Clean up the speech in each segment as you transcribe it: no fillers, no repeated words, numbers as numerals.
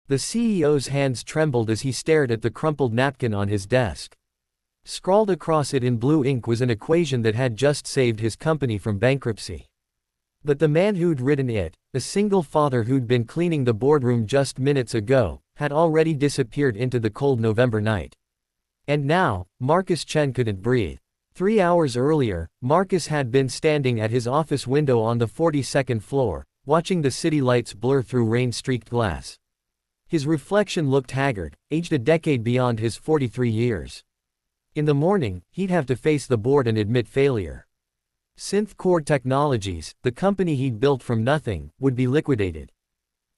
The CEO's hands trembled as he stared at the crumpled napkin on his desk. Scrawled across it in blue ink was an equation that had just saved his company from bankruptcy. But the man who'd written it, a single father who'd been cleaning the boardroom just minutes ago, had already disappeared into the cold November night. And now, Marcus Chen couldn't breathe. 3 hours earlier, Marcus had been standing at his office window on the 42nd floor, watching the city lights blur through rain-streaked glass. His reflection looked haggard, aged a decade beyond his 43 years. In the morning, he'd have to face the board and admit failure. Synthcore Technologies, the company he'd built from nothing, would be liquidated.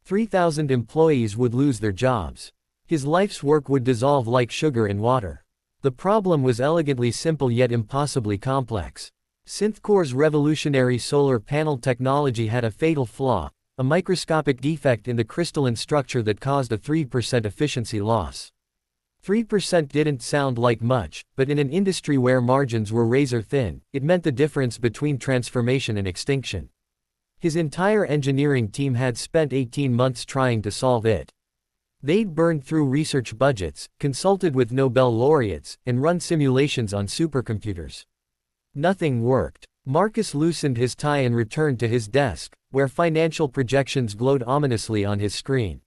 3,000 employees would lose their jobs. His life's work would dissolve like sugar in water. The problem was elegantly simple yet impossibly complex. Synthcore's revolutionary solar panel technology had a fatal flaw, a microscopic defect in the crystalline structure that caused a 3% efficiency loss. 3% didn't sound like much, but in an industry where margins were razor thin, it meant the difference between transformation and extinction. His entire engineering team had spent 18 months trying to solve it. They'd burned through research budgets, consulted with Nobel laureates, and run simulations on supercomputers. Nothing worked. Marcus loosened his tie and returned to his desk, where financial projections glowed ominously on his screen.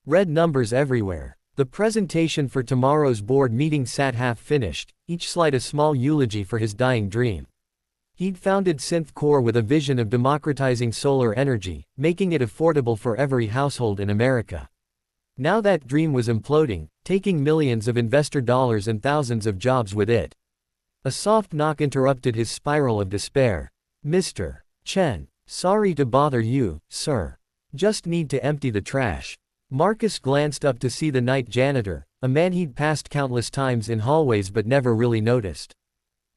Red numbers everywhere. The presentation for tomorrow's board meeting sat half finished, each slide a small eulogy for his dying dream. He'd founded Synthcore with a vision of democratizing solar energy, making it affordable for every household in America. Now that dream was imploding, taking millions of investor dollars and thousands of jobs with it. A soft knock interrupted his spiral of despair. "Mr. Chen, sorry to bother you, sir. Just need to empty the trash." Marcus glanced up to see the night janitor, a man he'd passed countless times in hallways but never really noticed.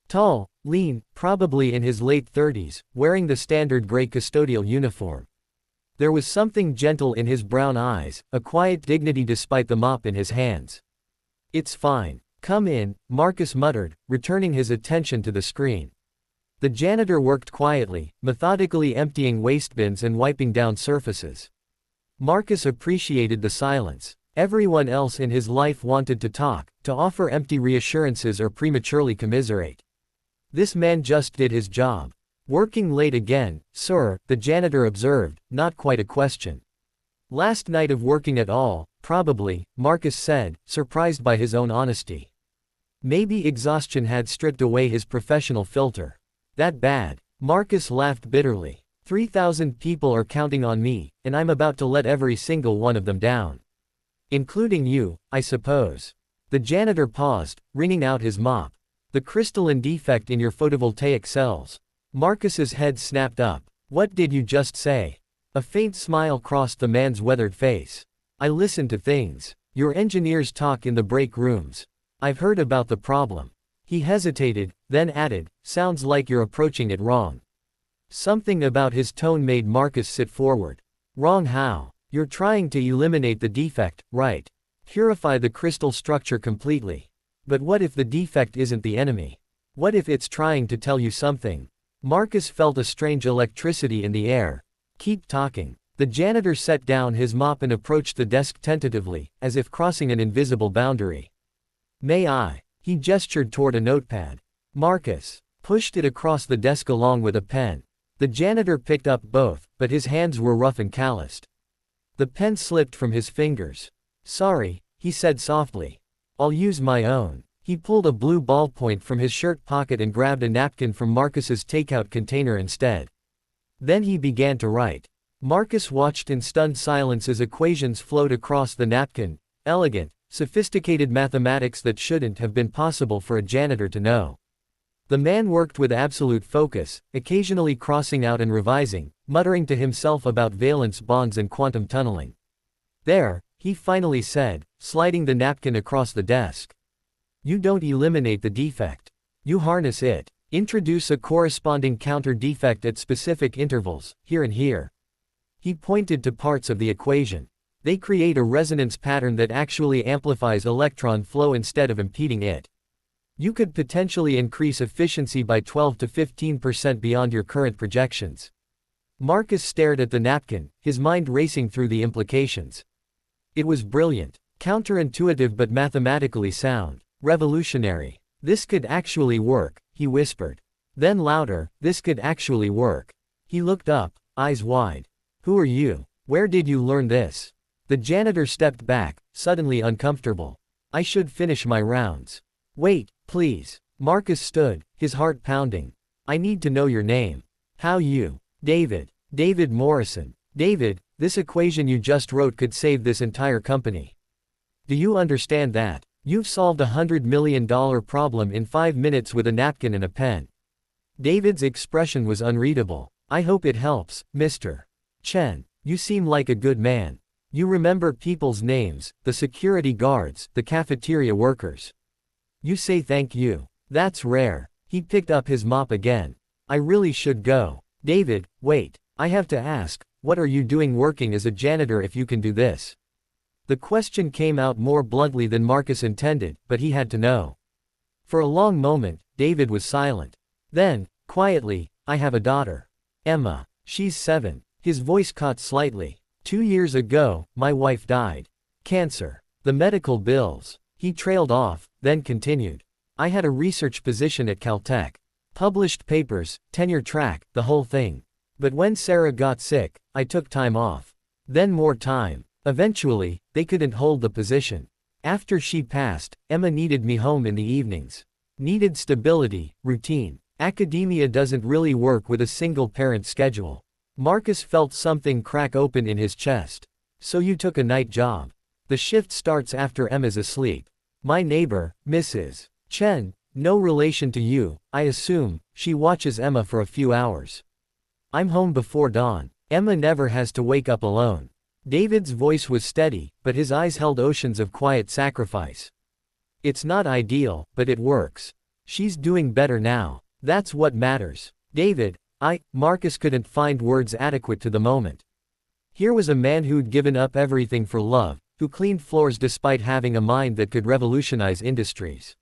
Tall, lean, probably in his late 30s, wearing the standard gray custodial uniform. There was something gentle in his brown eyes, a quiet dignity despite the mop in his hands. "It's fine. Come in," Marcus muttered, returning his attention to the screen. The janitor worked quietly, methodically emptying waste bins and wiping down surfaces. Marcus appreciated the silence. Everyone else in his life wanted to talk, to offer empty reassurances or prematurely commiserate. This man just did his job. "Working late again, sir," the janitor observed, not quite a question. "Last night of working at all, probably," Marcus said, surprised by his own honesty. Maybe exhaustion had stripped away his professional filter. "That bad?" Marcus laughed bitterly. 3,000 people are counting on me, and I'm about to let every single one of them down. Including you, I suppose." The janitor paused, wringing out his mop. "The crystalline defect in your photovoltaic cells." Marcus's head snapped up. "What did you just say?" A faint smile crossed the man's weathered face. "I listen to things. Your engineers talk in the break rooms. I've heard about the problem." He hesitated, then added, "Sounds like you're approaching it wrong." Something about his tone made Marcus sit forward. "Wrong how? You're trying to eliminate the defect, right? Purify the crystal structure completely. But what if the defect isn't the enemy? What if it's trying to tell you something?" Marcus felt a strange electricity in the air. "Keep talking." The janitor set down his mop and approached the desk tentatively, as if crossing an invisible boundary. "May I?" He gestured toward a notepad. Marcus pushed it across the desk along with a pen. The janitor picked up both, but his hands were rough and calloused. The pen slipped from his fingers. "Sorry," he said softly. "I'll use my own." He pulled a blue ballpoint from his shirt pocket and grabbed a napkin from Marcus's takeout container instead. Then he began to write. Marcus watched in stunned silence as equations flowed across the napkin, elegant, sophisticated mathematics that shouldn't have been possible for a janitor to know. The man worked with absolute focus, occasionally crossing out and revising, muttering to himself about valence bonds and quantum tunneling. "There," he finally said, sliding the napkin across the desk. "You don't eliminate the defect. You harness it. Introduce a corresponding counter defect at specific intervals, here and here." He pointed to parts of the equation. "They create a resonance pattern that actually amplifies electron flow instead of impeding it. You could potentially increase efficiency by 12 to 15% beyond your current projections." Marcus stared at the napkin, his mind racing through the implications. It was brilliant. Counterintuitive but mathematically sound. Revolutionary. This could actually work, he whispered. Then louder, this could actually work. He looked up, eyes wide. Who are you? Where did you learn this? The janitor stepped back, suddenly uncomfortable. I should finish my rounds. Wait, please. Marcus stood, his heart pounding. I need to know your name. How you? David. David Morrison. David, this equation you just wrote could save this entire company. Do you understand that? You've solved $100 million problem in 5 minutes with a napkin and a pen. David's expression was unreadable. I hope it helps, Mr. Chen. You seem like a good man. You remember people's names, the security guards, the cafeteria workers. You say thank you. That's rare. He picked up his mop again. I really should go. David, wait. I have to ask, what are you doing working as a janitor if you can do this? The question came out more bluntly than Marcus intended, but he had to know. For a long moment, David was silent. Then, quietly, I have a daughter. Emma. She's 7. His voice caught slightly. 2 years ago, my wife died. Cancer. The medical bills. He trailed off, then continued. I had a research position at Caltech. Published papers, tenure track, the whole thing. But when Sarah got sick, I took time off. Then more time. Eventually, they couldn't hold the position. After she passed, Emma needed me home in the evenings. Needed stability, routine. Academia doesn't really work with a single-parent schedule. Marcus felt something crack open in his chest. So you took a night job. The shift starts after Emma's asleep. My neighbor, Mrs. Chen, no relation to you, I assume, she watches Emma for a few hours. I'm home before dawn. Emma never has to wake up alone. David's voice was steady, but his eyes held oceans of quiet sacrifice. It's not ideal, but it works. She's doing better now. That's what matters. David, Marcus couldn't find words adequate to the moment. Here was a man who'd given up everything for love, who cleaned floors despite having a mind that could revolutionize industries.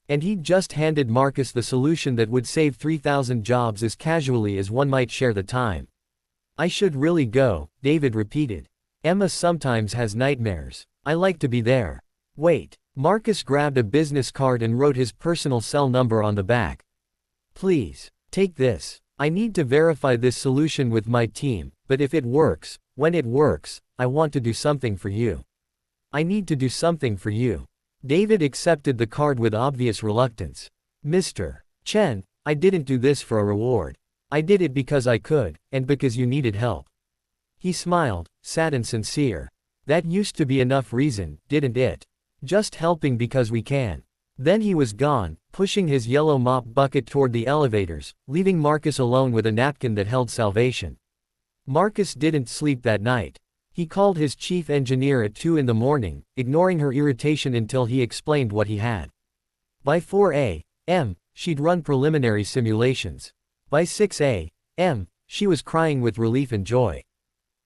And he'd just handed Marcus the solution that would save 3,000 jobs as casually as one might share the time. I should really go, David repeated. Emma sometimes has nightmares. I like to be there. Wait. Marcus grabbed a business card and wrote his personal cell number on the back. Please, take this. I need to verify this solution with my team, but if it works, when it works, I want to do something for you. I need to do something for you. David accepted the card with obvious reluctance. Mr. Chen, I didn't do this for a reward. I did it because I could, and because you needed help. He smiled, sad and sincere. That used to be enough reason, didn't it? Just helping because we can. Then he was gone, pushing his yellow mop bucket toward the elevators, leaving Marcus alone with a napkin that held salvation. Marcus didn't sleep that night. He called his chief engineer at 2 in the morning, ignoring her irritation until he explained what he had. By 4 a.m., she'd run preliminary simulations. By 6 a.m., she was crying with relief and joy.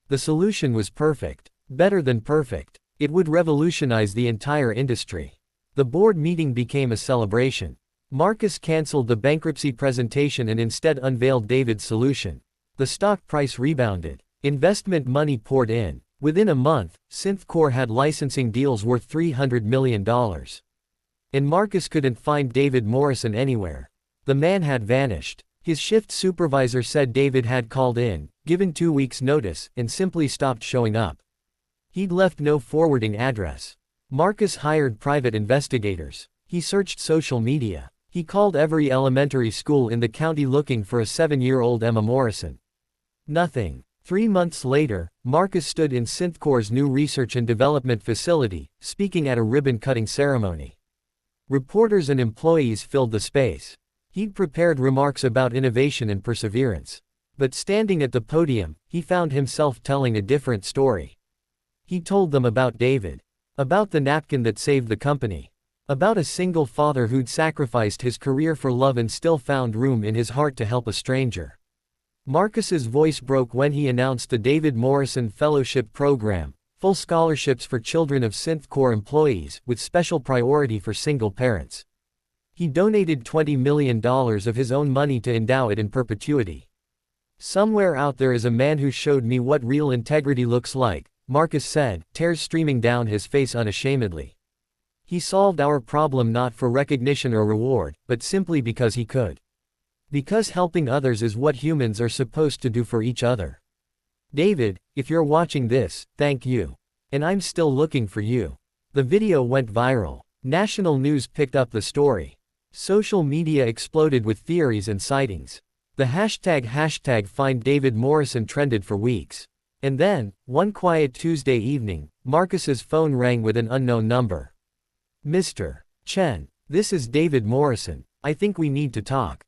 The solution was perfect. Better than perfect. It would revolutionize the entire industry. The board meeting became a celebration. Marcus canceled the bankruptcy presentation and instead unveiled David's solution. The stock price rebounded. Investment money poured in. Within a month, SynthCore had licensing deals worth $300 million. And Marcus couldn't find David Morrison anywhere. The man had vanished. His shift supervisor said David had called in, given 2 weeks' notice, and simply stopped showing up. He'd left no forwarding address. Marcus hired private investigators. He searched social media. He called every elementary school in the county looking for a 7-year-old Emma Morrison. Nothing. 3 months later, Marcus stood in SynthCore's new research and development facility, speaking at a ribbon-cutting ceremony. Reporters and employees filled the space. He'd prepared remarks about innovation and perseverance. But standing at the podium, he found himself telling a different story. He told them about David. About the napkin that saved the company. About a single father who'd sacrificed his career for love and still found room in his heart to help a stranger. Marcus's voice broke when he announced the David Morrison Fellowship Program, full scholarships for children of SynthCore employees, with special priority for single parents. He donated $20 million of his own money to endow it in perpetuity. Somewhere out there is a man who showed me what real integrity looks like, Marcus said, tears streaming down his face unashamedly. He solved our problem not for recognition or reward, but simply because he could. Because helping others is what humans are supposed to do for each other. David, if you're watching this, thank you. And I'm still looking for you. The video went viral. National news picked up the story. Social media exploded with theories and sightings. The hashtag Find David Morrison trended for weeks. And then, one quiet Tuesday evening, Marcus's phone rang with an unknown number. Mr. Chen, this is David Morrison. I think we need to talk.